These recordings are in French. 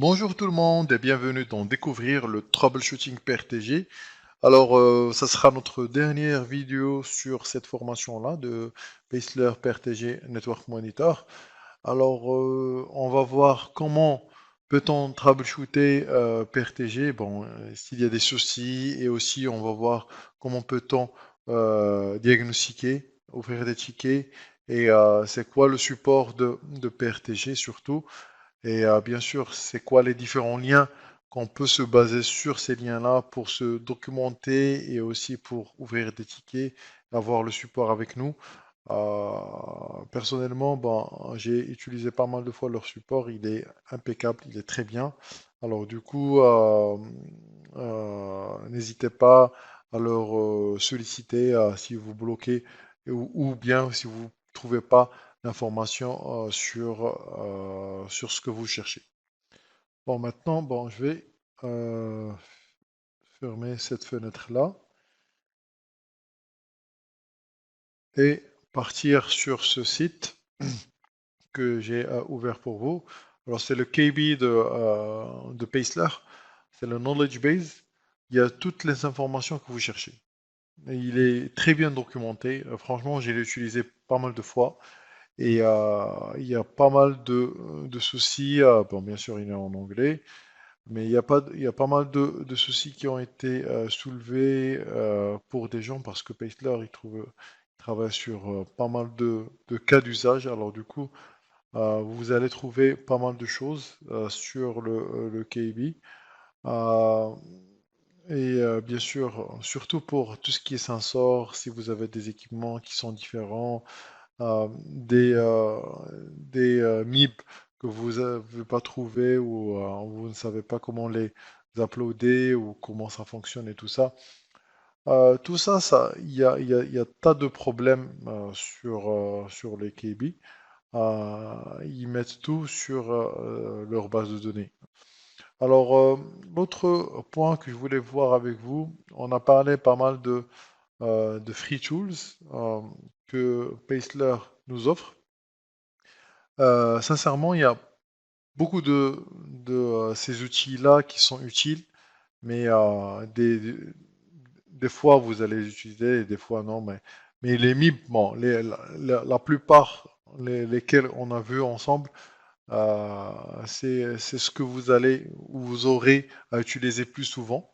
Bonjour tout le monde et bienvenue dans Découvrir le troubleshooting PRTG. Alors, ça sera notre dernière vidéo sur cette formation-là de Paisler PRTG Network Monitor. Alors, on va voir comment peut-on troubleshooter PRTG, bon, s'il y a des soucis, et aussi on va voir comment peut-on diagnostiquer, ouvrir des tickets, et c'est quoi le support de PRTG surtout. Et bien sûr, c'est quoi les différents liens qu'on peut se baser sur ces liens-là pour se documenter et aussi pour ouvrir des tickets, avoir le support avec nous. Personnellement, ben, j'ai utilisé pas mal de fois leur support, il est impeccable, il est très bien. Alors du coup, n'hésitez pas à leur solliciter si vous bloquez ou bien si vous ne trouvez pas l'information sur ce que vous cherchez. Bon, maintenant, bon, je vais euh, fermer cette fenêtre-là et partir sur ce site que j'ai ouvert pour vous. Alors, c'est le KB de Paisler, c'est le knowledge base. Il y a toutes les informations que vous cherchez. Et il est très bien documenté. Franchement, j'ai utilisé pas mal de fois. Et il y a pas mal de soucis. Bon, bien sûr, il est en anglais. Mais il y a pas mal de soucis qui ont été soulevés pour des gens parce que Paisler, il travaille sur pas mal de cas d'usage. Alors du coup, vous allez trouver pas mal de choses sur le KB. Euh, bien sûr, surtout pour tout ce qui est sensor, si vous avez des équipements qui sont différents, des MIB que vous n'avez pas trouvé ou vous ne savez pas comment les uploader ou comment ça fonctionne et tout ça. Tout ça, il y a tas de problèmes sur les KB. Ils mettent tout sur leur base de données. Alors, l'autre point que je voulais voir avec vous, on a parlé pas mal de free tools que Paisler nous offre. Sincèrement, il y a beaucoup de ces outils-là qui sont utiles, mais des fois vous allez les utiliser et des fois non. Mais les MIB, bon, la plupart lesquels on a vu ensemble, c'est ce que vous allez ou vous aurez à utiliser plus souvent.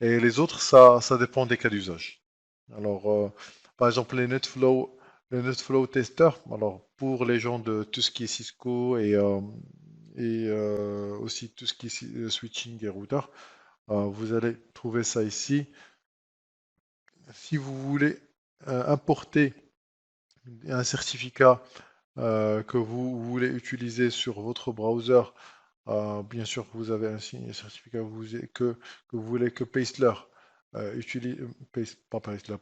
Et les autres, ça dépend des cas d'usage. Alors, par exemple, les NetFlow testeurs, alors pour les gens de tout ce qui est Cisco et aussi tout ce qui est switching et router, vous allez trouver ça ici. Si vous voulez importer un certificat que vous voulez utiliser sur votre browser, bien sûr que vous avez un certificat que vous voulez que Paisler utilise, pas Paisler,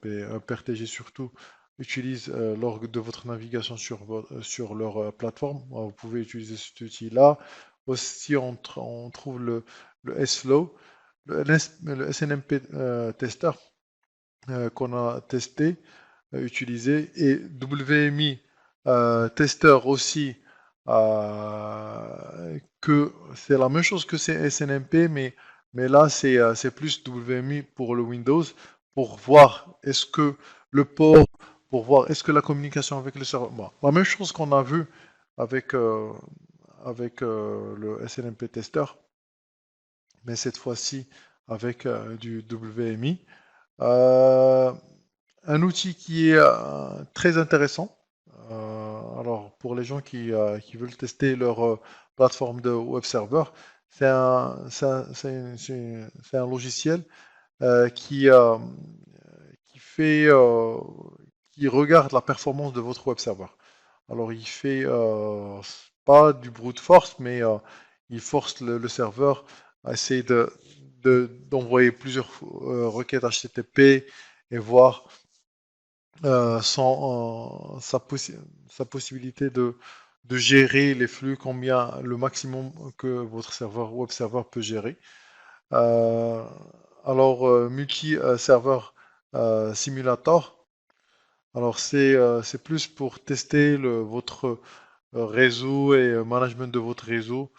PRTG surtout, utilise lors de votre navigation sur leur plateforme. Vous pouvez utiliser cet outil-là. Aussi, on trouve le SFlow, le SNMP tester qu'on a testé, utilisé, et WMI tester aussi, que c'est la même chose que c'est SNMP, mais là c'est plus WMI pour le Windows, pour voir est-ce que le port, pour voir est-ce que la communication avec le serveur, bon, la même chose qu'on a vu avec, le SNMP tester, mais cette fois-ci avec du WMI. Euh, un outil qui est très intéressant. Alors, pour les gens qui veulent tester leur plateforme de web server, c'est un logiciel euh, qui fait, qui regarde la performance de votre web server. Alors, il fait pas du brute force, mais il force le serveur à essayer d'envoyer plusieurs requêtes HTTP et voir sa possibilité de gérer les flux, combien le maximum que votre serveur web server peut gérer. Euh, alors, multi-serveur simulator, alors c'est plus pour tester votre réseau et management de votre réseau.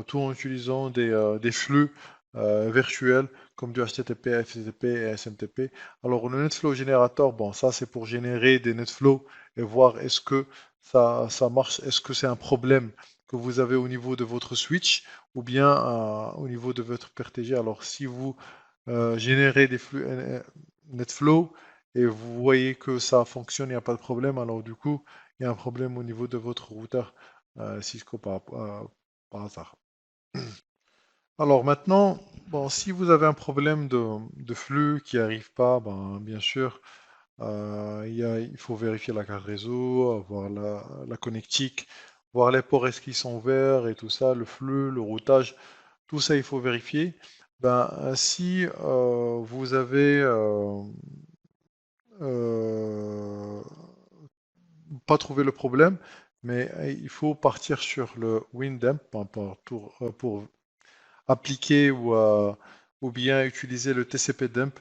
tout en utilisant des flux virtuels comme du HTTP, FTP et SMTP. Alors le NetFlow Generator, bon, ça c'est pour générer des NetFlow et voir est-ce que ça marche, est-ce que c'est un problème que vous avez au niveau de votre switch ou bien au niveau de votre PRTG. Alors si vous générez des flux NetFlow et vous voyez que ça fonctionne, il n'y a pas de problème, alors du coup, il y a un problème au niveau de votre routeur Cisco par hasard. Alors maintenant, bon, si vous avez un problème de flux qui n'arrive pas, ben, bien sûr, il faut vérifier la carte réseau, voir la connectique, voir les ports est-ce qu'ils sont ouverts et tout ça, le flux, le routage, tout ça il faut vérifier. Ben, si vous avez euh, pas trouvé le problème, mais il faut partir sur le Windamp pour appliquer ou bien utiliser le TCP dump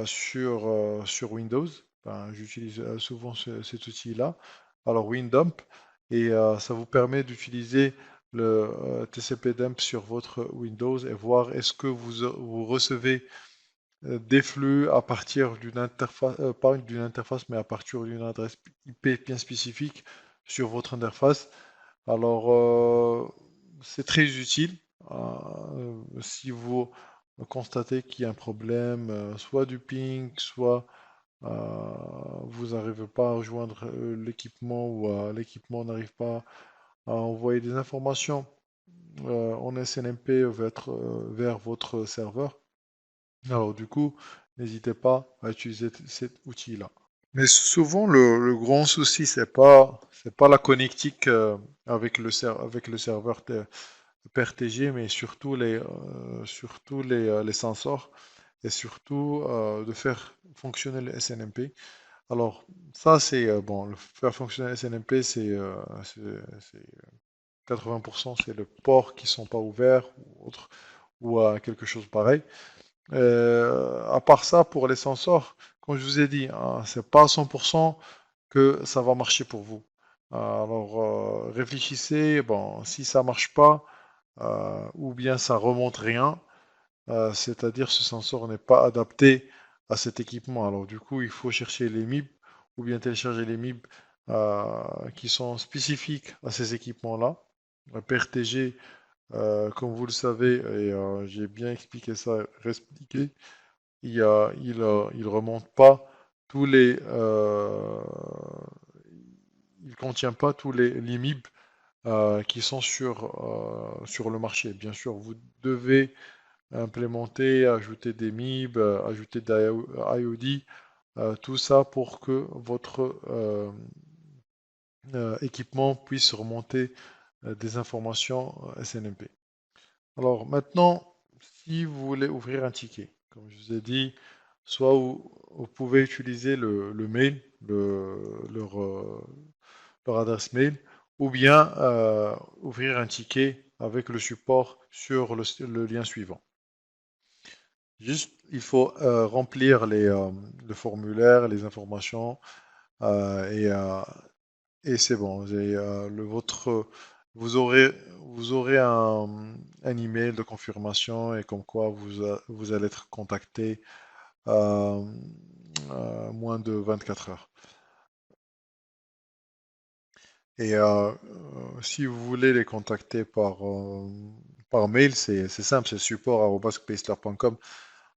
sur Windows. Ben, j'utilise souvent cet outil-là. Alors Windump, et ça vous permet d'utiliser le TCP dump sur votre Windows et voir est-ce que vous recevez des flux à partir d'une interface, pas d'une interface, mais à partir d'une adresse IP bien spécifique sur votre interface. Alors, c'est très utile si vous constatez qu'il y a un problème, soit du ping, soit vous n'arrivez pas à rejoindre l'équipement ou l'équipement n'arrive pas à envoyer des informations en SNMP vers votre serveur. Alors du coup, n'hésitez pas à utiliser cet outil-là. Mais souvent, le grand souci, c'est pas la connectique avec le serveur PRTG, mais surtout les sensors et surtout de faire fonctionner le SNMP. Alors, ça, bon, faire fonctionner le SNMP, c'est 80%, c'est le port qui sont pas ouverts ou autre, ou quelque chose pareil. À part ça, pour les sensors, comme je vous ai dit, hein, c'est pas à 100% que ça va marcher pour vous. Alors, réfléchissez, bon, si ça marche pas, ou bien ça remonte rien, c'est-à-dire ce sensor n'est pas adapté à cet équipement. Alors, du coup, il faut chercher les MIB ou bien télécharger les MIB qui sont spécifiques à ces équipements-là. Le PRTG, comme vous le savez, et j'ai bien expliqué ça, réexpliqué, il remonte pas tous il contient pas tous les MIB qui sont sur le marché. Bien sûr, vous devez implémenter, ajouter des MIB, ajouter des IOD, tout ça pour que votre équipement puisse remonter des informations SNMP. Alors maintenant, si vous voulez ouvrir un ticket, comme je vous ai dit, soit vous pouvez utiliser le mail, leur adresse mail, ou bien ouvrir un ticket avec le support sur le lien suivant. Juste, il faut remplir le formulaire, les informations, euh, et, euh, et c'est bon. Vous aurez, vous aurez un email de confirmation et comme quoi vous allez être contacté euh, moins de 24 heures. Et si vous voulez les contacter par mail, c'est simple, c'est support@paceler.com.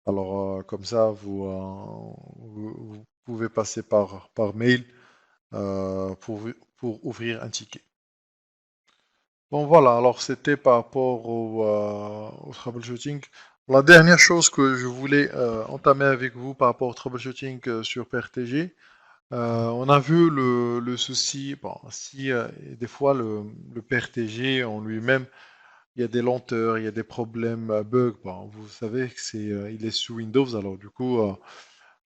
Alors comme ça, vous pouvez passer par mail pour ouvrir un ticket. Bon voilà, alors c'était par rapport au troubleshooting. La dernière chose que je voulais entamer avec vous par rapport au troubleshooting sur PRTG, on a vu le souci, bon, si des fois le PRTG en lui-même, il y a des lenteurs, il y a des problèmes, bugs, bon, vous savez que il est sous Windows, alors du coup,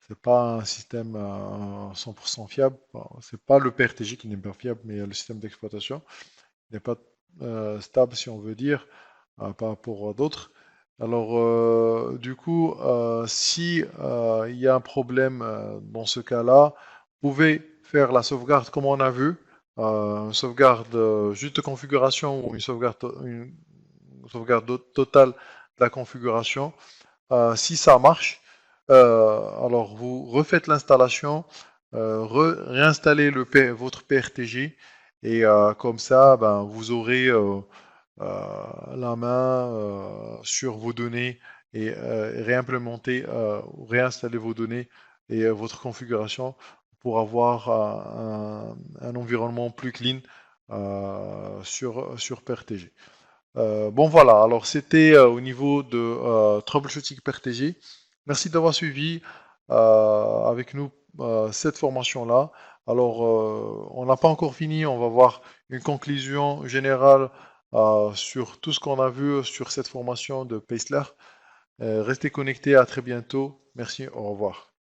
c'est pas un système 100% fiable. Bon, c'est pas le PRTG qui n'est pas fiable, mais le système d'exploitation n'est pas stable, si on veut dire, par rapport à d'autres. Alors, du coup, si il y a un problème dans ce cas-là, vous pouvez faire la sauvegarde comme on a vu, une sauvegarde juste de configuration ou une sauvegarde sauvegarde totale de la configuration. Si ça marche, alors vous refaites l'installation, réinstallez votre PRTG et comme ça, ben, vous aurez la main sur vos données et réimplémenter ou réinstaller vos données et votre configuration pour avoir un environnement plus clean sur PRTG. Bon voilà, alors c'était au niveau de Troubleshooting PRTG. Merci d'avoir suivi avec nous cette formation-là. Alors, on n'a pas encore fini, on va voir une conclusion générale sur tout ce qu'on a vu sur cette formation de Paisler. Restez connectés, à très bientôt. Merci, au revoir.